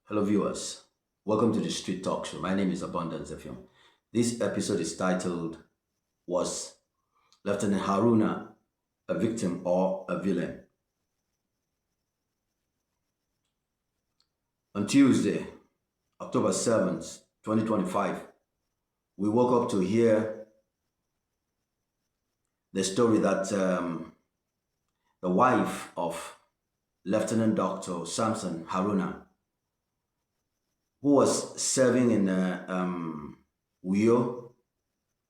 Hello, viewers. Welcome to the Street Talk Show. My name is Abundance FM. This episode is titled Was Lieutenant Haruna a victim or a villain? On Tuesday, October 7th, 2025, we woke up to hear the story that the wife of Lieutenant Dr. Samson Haruna, who was serving in Uyo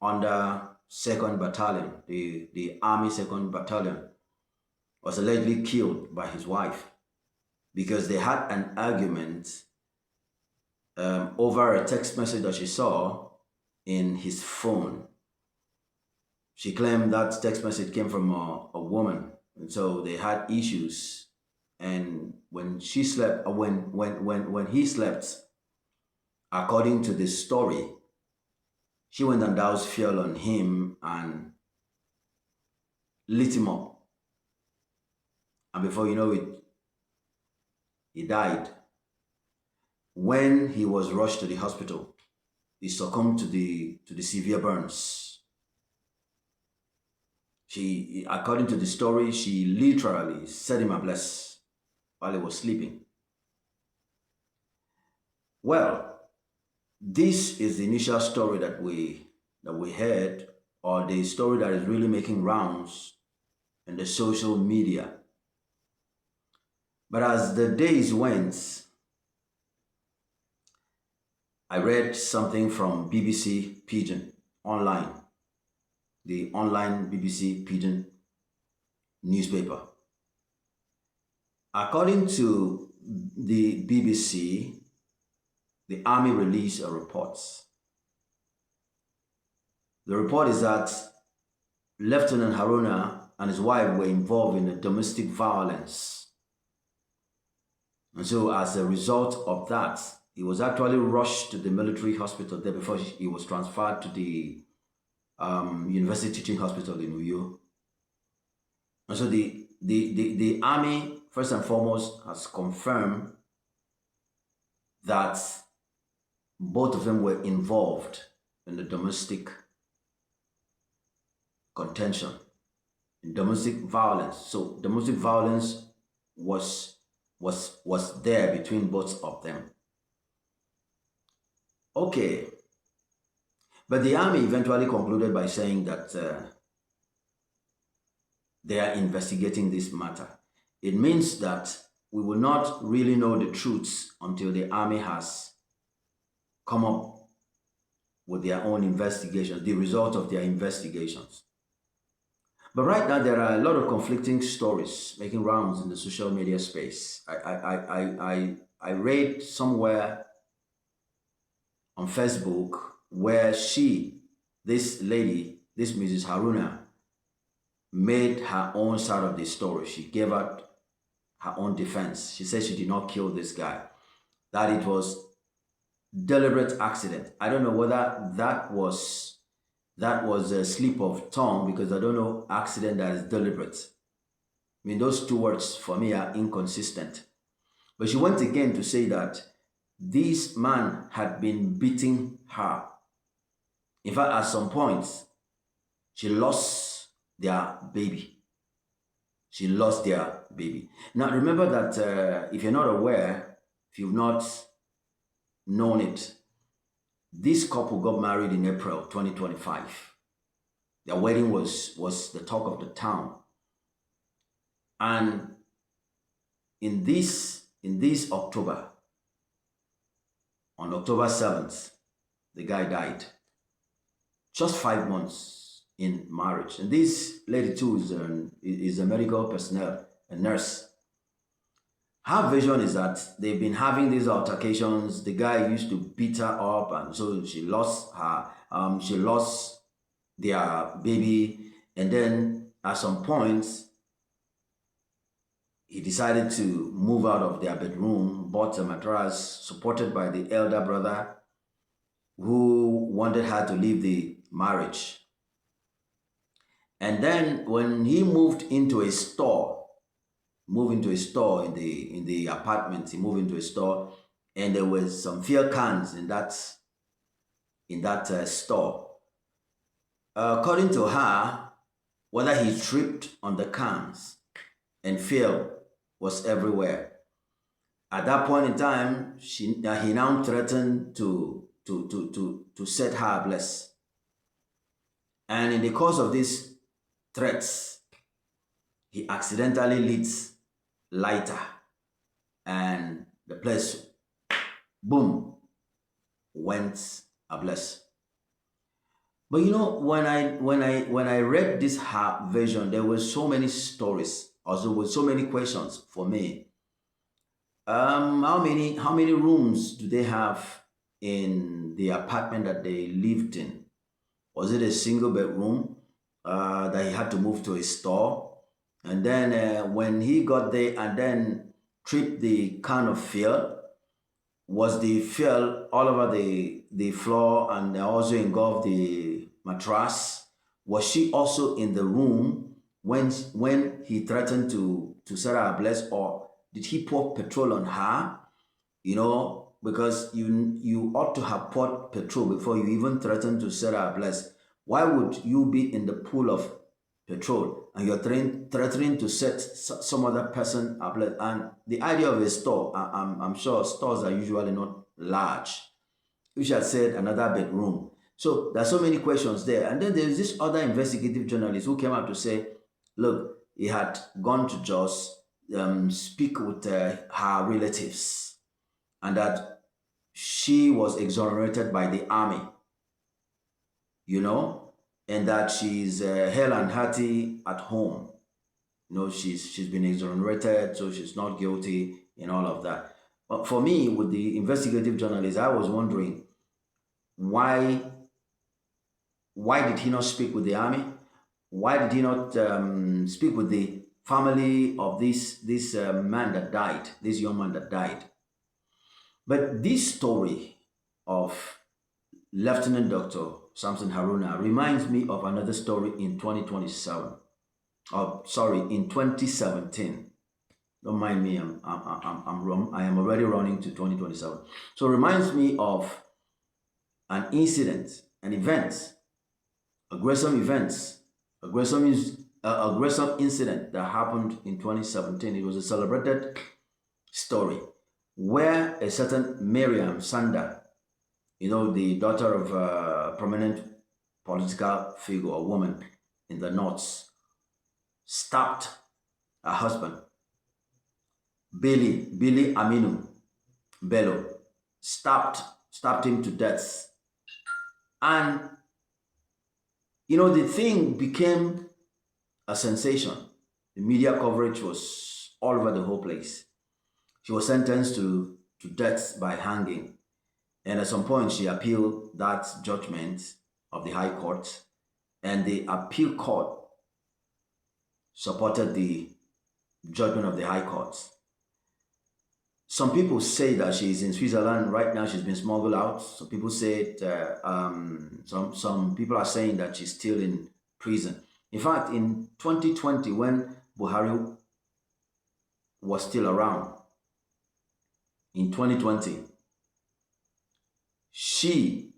under 2nd Battalion, the Army 2nd Battalion, was allegedly killed by his wife because they had an argument over a text message that she saw in his phone. She claimed that text message came from a woman, and so they had issues. And when she slept, when he slept, according to this story, she went and doused fuel on him and lit him up. And before you know it, he died. When he was rushed to the hospital, he succumbed to the severe burns. She, according to the story, she literally set him ablaze while he was sleeping. Well, this is the initial story that we heard, or the story that is really making rounds in the social media. But as the days went, I read something from BBC Pidgin online, the online BBC Pidgin newspaper. According to the BBC, the army released a report. The report is that Lieutenant Haruna and his wife were involved in a domestic violence. And so as a result of that, he was actually rushed to the military hospital there before he was transferred to the University Teaching Hospital in Uyo. And so the army, first and foremost, has confirmed that both of them were involved in the domestic contention, in domestic violence. So domestic violence was there between both of them. Okay. But the army eventually concluded by saying that they are investigating this matter. It means that we will not really know the truth until the army has come up with their own investigations, the result of their investigations. But right now, there are a lot of conflicting stories making rounds in the social media space. I read somewhere on Facebook where this lady, this Mrs. Haruna, made her own side of the story. She gave out her own defense. She said she did not kill this guy, that it was deliberate accident. I don't know whether that was a slip of tongue, because I don't know accident that is deliberate. I mean, those two words for me are inconsistent. But she went again to say that this man had been beating her. In fact, at some point, she lost their baby. She lost their baby. Now, remember that if you're not aware, if you've not known it, this couple got married in April 2025. Their wedding was the talk of the town. And in this October, on October 7th, the guy died. Just 5 months in marriage. And this lady too is a medical personnel, a nurse. Her vision is that they've been having these altercations. The guy used to beat her up, and so she lost their baby. And then at some point, he decided to move out of their bedroom, bought a mattress, supported by the elder brother, who wanted her to leave the marriage. And then when he moved into a store in the apartment, he moved into a store, and there was some fuel cans in that store. According to her, whether he tripped on the cans and fuel was everywhere. At that point in time, he now threatened to set her ablaze. And in the course of these threats, he accidentally lit lighter, and the place, boom, went ablaze. But you know, when I read this version, there were so many stories, also with so many questions for me. How many rooms do they have in the apartment that they lived in? Was it a single bedroom that he had to move to a store? And then when he got there and then tripped the can of fuel, was the fuel all over the floor and also engulfed the mattress? Was she also in the room when he threatened to set her ablaze, or did he pour petrol on her? You know, because you ought to have poured petrol before you even threaten to set her ablaze. Why would you be in the pool of petrol and you're threatening to set some other person ablaze? And the idea of a store, I'm sure stores are usually not large. You should have said another bedroom. So there's so many questions there. And then there's this other investigative journalist who came out to say, look, he had gone to Jos, speak with her relatives, and that she was exonerated by the army, you know, and that she's hale and hearty at home. You know, she's been exonerated, so she's not guilty and all of that. But for me, with the investigative journalist, I was wondering why why did he not speak with the army? Why did he not speak with the family of this man that died, this young man that died? But this story of Lieutenant Doctor Samson Haruna reminds me of another story in 2027. Oh, sorry, in 2017. Don't mind me, I'm wrong. I am already running to 2027. So it reminds me of an incident, an event, aggressive events, aggressive incident that happened in 2017. It was a celebrated story where a certain Miriam Sanda, you know, the daughter of a prominent political figure, a woman in the North, stabbed her husband, Billy Aminu Bello, stabbed him to death. And, you know, the thing became a sensation. The media coverage was all over the whole place. She was sentenced to death by hanging. And at some point, she appealed that judgment of the High Court, and the appeal court supported the judgment of the High Court. Some people say that she's in Switzerland right now. She's been smuggled out. Some people say some people are saying that she's still in prison. In fact, in 2020, when Buhari was still around, in 2020, she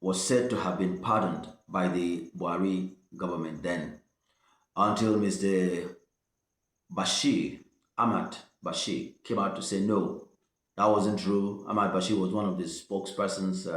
was said to have been pardoned by the Buhari government then, until Mr. Ahmad Bashir came out to say no, that wasn't true. Ahmad Bashir was one of the spokespersons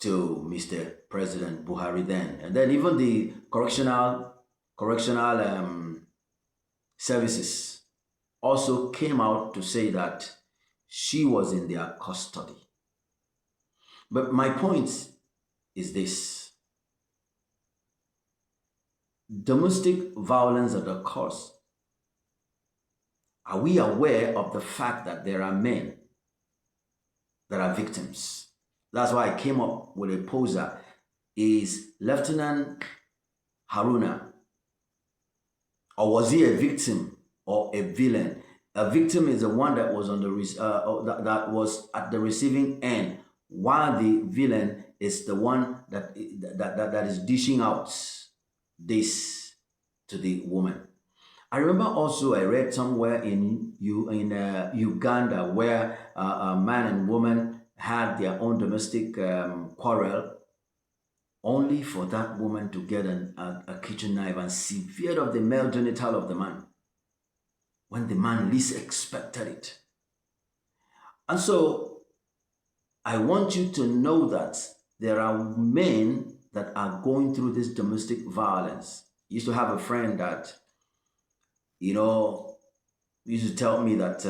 to Mr. President Buhari then. And then even the correctional services also came out to say that she was in their custody. But my point is this: domestic violence that occurs, are we aware of the fact that there are men that are victims? That's why I came up with a poser. Is Lieutenant Haruna, or was he a victim or a villain? A victim is the one that was on the that was at the receiving end, while the villain is the one that is dishing out this to the woman. I remember also I read somewhere in Uganda where a man and woman had their own domestic quarrel, only for that woman to get a kitchen knife and severed off the male genital of the man when the man least expected it. And so I want you to know that there are men that are going through this domestic violence. I used to have a friend that, you know, used to tell me that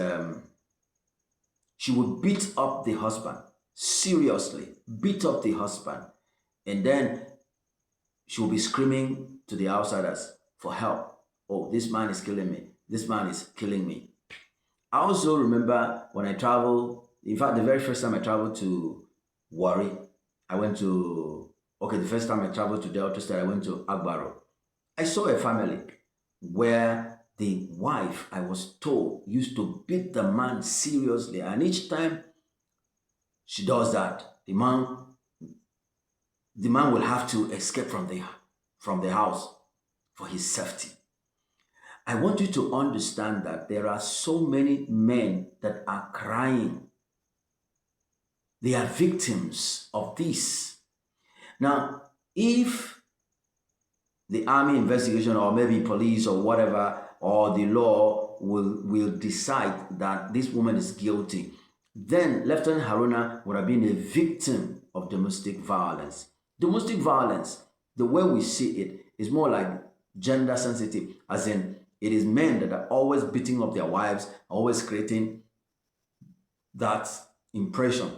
she would beat up the husband, seriously, beat up the husband, and then she will be screaming to the outsiders for help. Oh, this man is killing me. This man is killing me. I also remember when I traveled, in fact, the very first time I traveled to Wari, I went to, okay, the first time I traveled to Delta State, I went to Agbaro. I saw a family where the wife, I was told, used to beat the man seriously. And each time she does that, the man will have to escape from the house for his safety. I want you to understand that there are so many men that are crying. They are victims of this. Now, if the army investigation or maybe police or whatever or the law will decide that this woman is guilty, then Lieutenant Haruna would have been a victim of domestic violence. Domestic violence, the way we see it, is more like gender sensitive, as in it is men that are always beating up their wives, always creating that impression.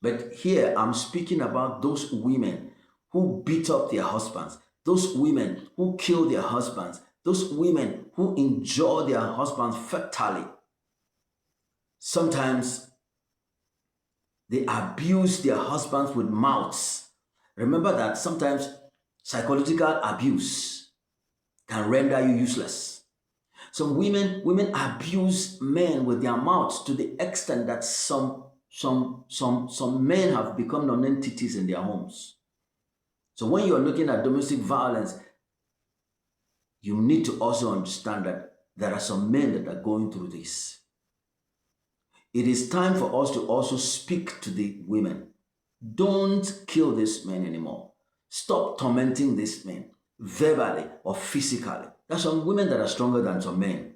But here I'm speaking about those women who beat up their husbands, those women who kill their husbands, those women who injure their husbands fatally. Sometimes they abuse their husbands with mouths. Remember that sometimes psychological abuse can render you useless. Some women abuse men with their mouths to the extent that some men have become non-entities in their homes. So when you're looking at domestic violence, you need to also understand that there are some men that are going through this. It is time for us to also speak to the women. Don't kill these men anymore. Stop tormenting these men verbally or physically. There are some women that are stronger than some men.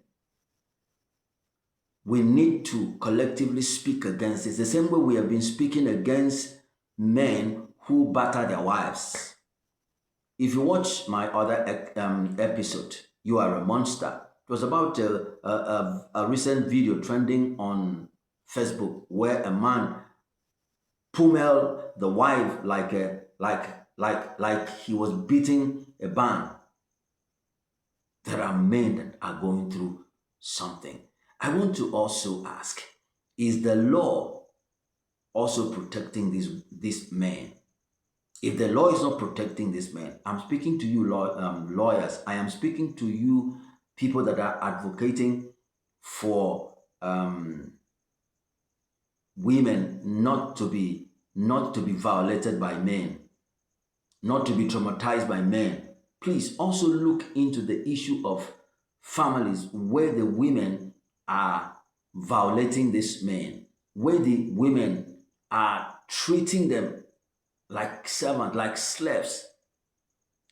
We need to collectively speak against this. The same way we have been speaking against men who batter their wives. If you watch my other episode, You Are a Monster, it was about a recent video trending on Facebook where a man pummeled the wife like he was beating a band. There are men that are going through something. I want to also ask, is the law also protecting these men? If the law is not protecting these men, I'm speaking to you lawyers, I am speaking to you people that are advocating for women not to be violated by men, not to be traumatized by men. Please also look into the issue of families where the women are violating these men, where the women are treating them like servants, like slaves,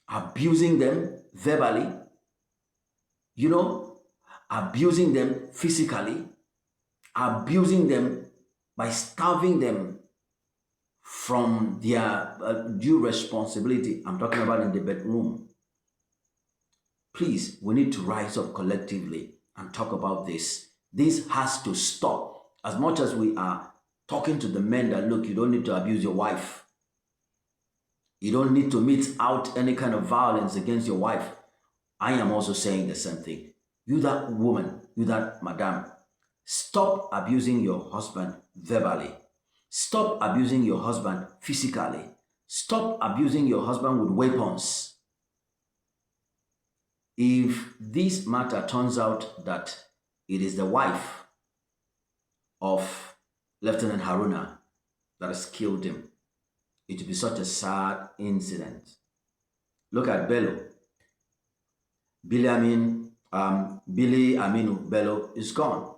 abusing them verbally, abusing them physically, abusing them by starving them from their due responsibility. I'm talking about in the bedroom. Please, we need to rise up collectively and talk about this. This has to stop. As much as we are talking to the men that, look, you don't need to abuse your wife. You don't need to mete out any kind of violence against your wife. I am also saying the same thing. You that woman, you that madam, stop abusing your husband verbally. Stop abusing your husband physically. Stop abusing your husband with weapons. If this matter turns out that it is the wife of Lieutenant Haruna that has killed him, it will be such a sad incident. Look at Bello. Biliamin Billy Aminu Bello is gone.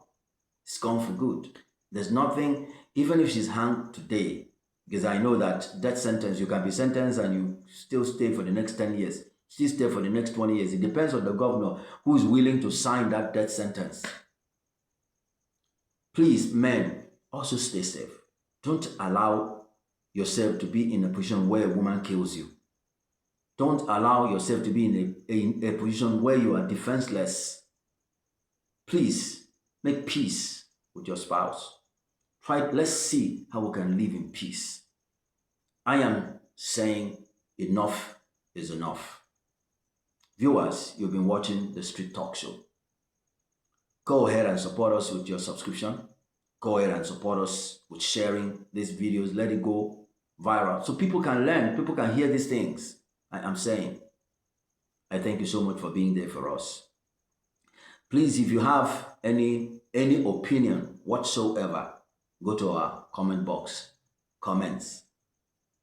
It's gone for good. There's nothing, even if she's hanged today, because I know that death sentence, you can be sentenced and you still stay for the next 10 years, still stay for the next 20 years. It depends on the governor who is willing to sign that death sentence. Please, men, also stay safe. Don't allow yourself to be in a position where a woman kills you. Don't allow yourself to be in a position where you are defenseless. Please, make peace with your spouse. Let's see how we can live in peace. I am saying enough is enough. Viewers, you've been watching the Street Talk Show. Go ahead and support us with your subscription. Go ahead and support us with sharing these videos. Let it go viral so people can learn, people can hear these things. I'm saying, I thank you so much for being there for us. Please, if you have any opinion whatsoever, go to our comment box, comments.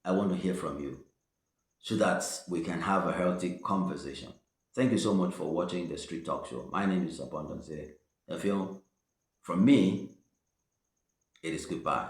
I want to hear from you so that we can have a healthy conversation. Thank you so much for watching the Street Talk Show. My name is Abundance. From me, it is goodbye.